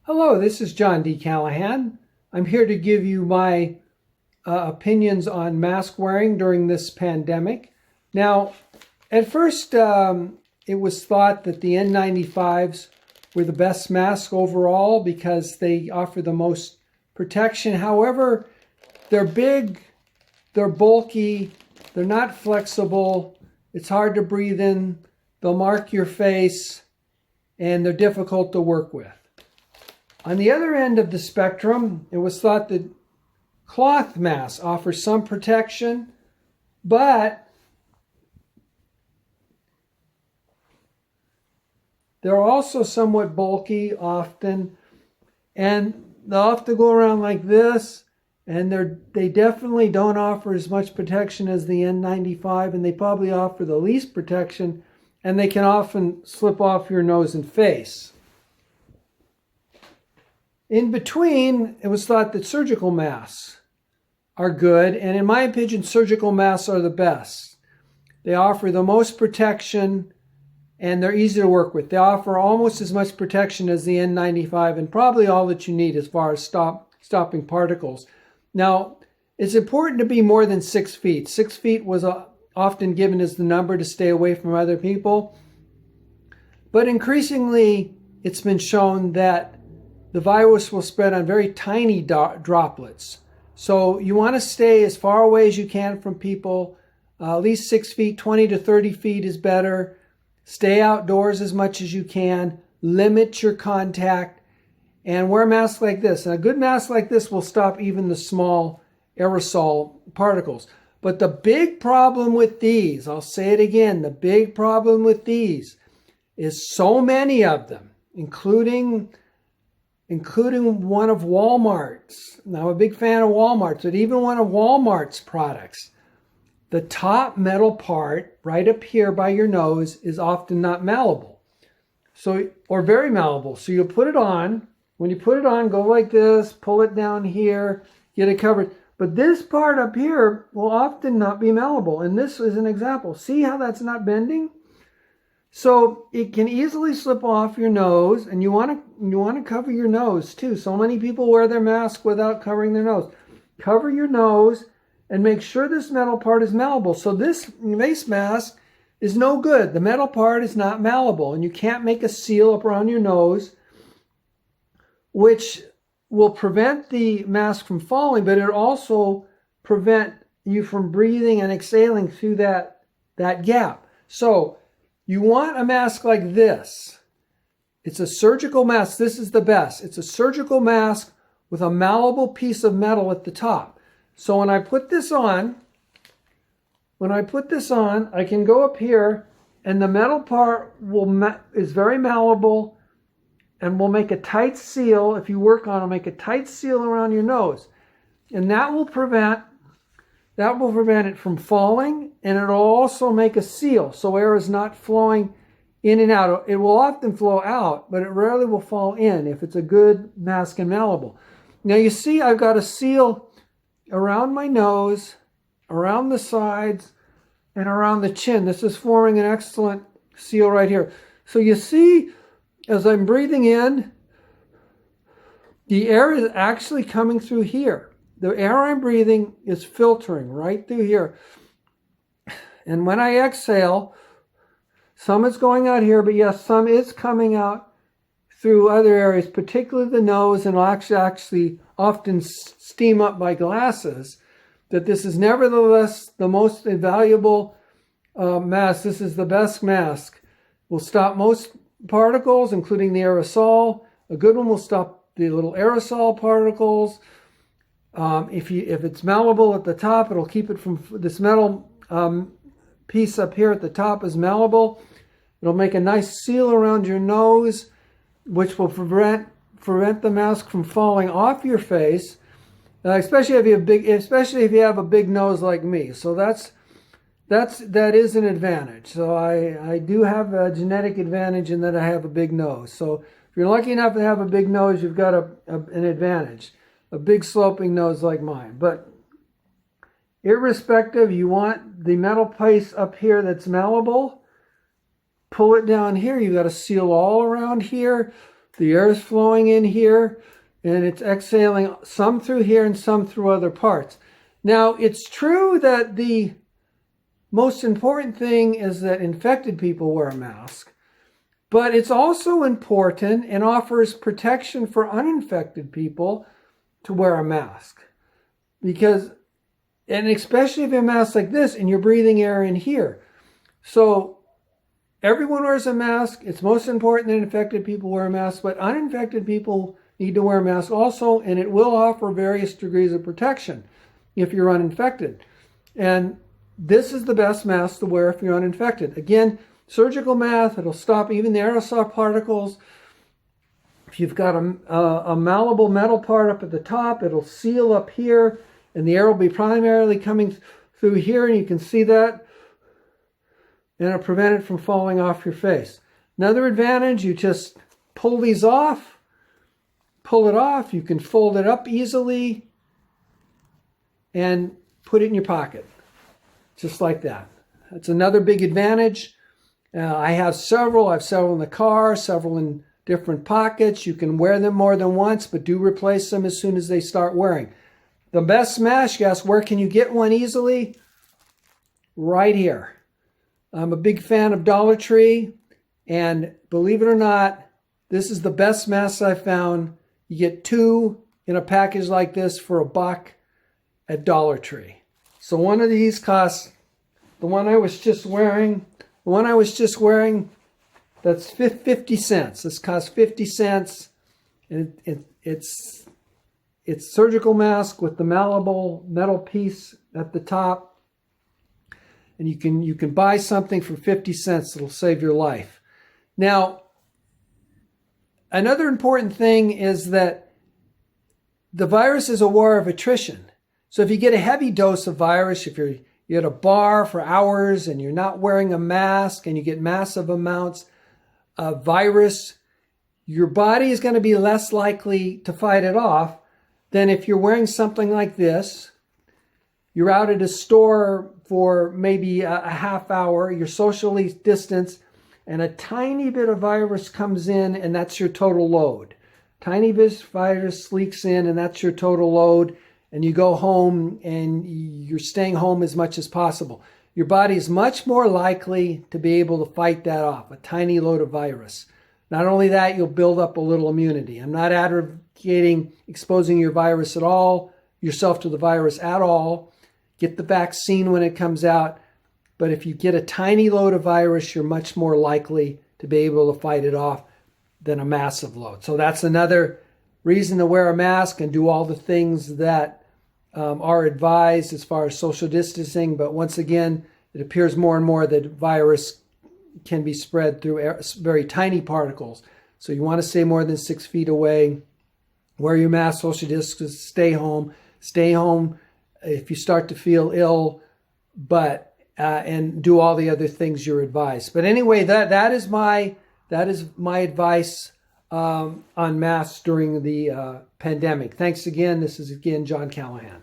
Hello, this is John D. Callahan. I'm here to give you my opinions on mask wearing during this pandemic. Now, at first, it was thought that the N95s were the best mask overall because they offer the most protection. However, they're big, they're bulky, they're not flexible, it's hard to breathe in, they'll mark your face, and they're difficult to work with. On the other end of the spectrum, it was thought that cloth masks offer some protection, but they're also somewhat bulky often, and they'll have to go around like this, and they definitely don't offer as much protection as the N95, and they probably offer the least protection, and they can often slip off your nose and face. In between, it was thought that surgical masks are good, and in my opinion, surgical masks are the best. They offer the most protection, and they're easy to work with. They offer almost as much protection as the N95, and probably all that you need as far as stopping particles. Now, it's important to be more than 6 feet. 6 feet was often given as the number to stay away from other people, but increasingly, it's been shown that the virus will spread on very tiny droplets. So you want to stay as far away as you can from people, at least 6 feet, 20 to 30 feet is better. Stay outdoors as much as you can, limit your contact, and wear masks like this. And a good mask like this will stop even the small aerosol particles. But the big problem with these, I'll say it again, the big problem with these is so many of them, including one of Walmart's. Now, I'm a big fan of Walmart's, but even one of Walmart's products, the top metal part right up here by your nose is often not malleable. Or very malleable. So you'll put it on. When you put it on, go like this, pull it down here, get it covered. But this part up here will often not be malleable. And this is an example. See how that's not bending? So it can easily slip off your nose, and you want to cover your nose too. So many people wear their mask without covering their nose. Cover your nose and make sure this metal part is malleable. So this face mask is no good. The metal part is not malleable, and you can't make a seal up around your nose, which will prevent the mask from falling, but it also prevent you from breathing and exhaling through that gap. So you want a mask like this. It's a surgical mask. This is the best. It's a surgical mask with a malleable piece of metal at the top. So when I put this on, I can go up here, and the metal part is very malleable and will make a tight seal. If you work on it, make a tight seal around your nose. And that will prevent it from falling, and it'll also make a seal so air is not flowing in and out. It will often flow out, but it rarely will fall in if it's a good mask and malleable. Now you see I've got a seal around my nose, around the sides, and around the chin. This is forming an excellent seal right here. So you see, as I'm breathing in, the air is actually coming through here. The air I'm breathing is filtering right through here. And when I exhale, some is going out here, but yes, some is coming out through other areas, particularly the nose, and will actually often steam up my glasses. That this is nevertheless the most valuable mask. This is the best mask. Will stop most particles, including the aerosol. A good one will stop the little aerosol particles. If it's malleable at the top, it'll keep it from this metal piece up here at the top is malleable. It'll make a nice seal around your nose, which will prevent the mask from falling off your face, especially if you have a big nose like me. So that is an advantage. So I do have a genetic advantage in that I have a big nose. So if you're lucky enough to have a big nose, you've got an advantage. A big sloping nose like mine. But irrespective, you want the metal piece up here that's malleable. Pull it down here. You've got a seal all around here. The air is flowing in here, and it's exhaling some through here and some through other parts. Now, it's true that the most important thing is that infected people wear a mask, but it's also important and offers protection for uninfected people to wear a mask. Because, and especially if you have a mask like this and you're breathing air in here. So everyone wears a mask. It's most important that infected people wear a mask, but uninfected people need to wear a mask also, and it will offer various degrees of protection if you're uninfected. And this is the best mask to wear if you're uninfected. Again, surgical mask, it'll stop even the aerosol particles. If you've got a malleable metal part up at the top, it'll seal up here, and the air will be primarily coming through here, and you can see that, and it'll prevent it from falling off your face. Another advantage, you just pull these off, pull it off, you can fold it up easily, and put it in your pocket. Just like that. That's another big advantage. I have several. I have several in the car, several in different pockets. You can wear them more than once, but do replace them as soon as they start wearing. The best mask, you ask, where can you get one easily? Right here. I'm a big fan of Dollar Tree, and believe it or not, this is the best mask I've found. You get 2 in a package like this for $1 at Dollar Tree. So one of these costs, the one I was just wearing, that's 50 cents. This costs 50 cents. And it's surgical mask with the malleable metal piece at the top. And you can buy something for 50 cents that'll save your life. Now, another important thing is that the virus is a war of attrition. So if you get a heavy dose of virus, if you're at a bar for hours and you're not wearing a mask and you get massive amounts of virus, your body is going to be less likely to fight it off than if you're wearing something like this. You're out at a store for maybe a half hour, you're socially distanced, and a tiny bit of virus comes in, and that's your total load. Tiny bit of virus leaks in, and that's your total load. And you go home and you're staying home as much as possible. Your body is much more likely to be able to fight that off, a tiny load of virus. Not only that, you'll build up a little immunity. I'm not advocating exposing yourself to the virus at all. Get the vaccine when it comes out. But if you get a tiny load of virus, you're much more likely to be able to fight it off than a massive load. So that's another reason to wear a mask and do all the things that are advised as far as social distancing. But once again, it appears more and more that virus can be spread through very tiny particles. So you want to stay more than 6 feet away. Wear your mask, social distance, stay home. Stay home if you start to feel ill, and do all the other things you're advised. But anyway, that is my advice on masks during the pandemic. Thanks again. This is again John Callahan.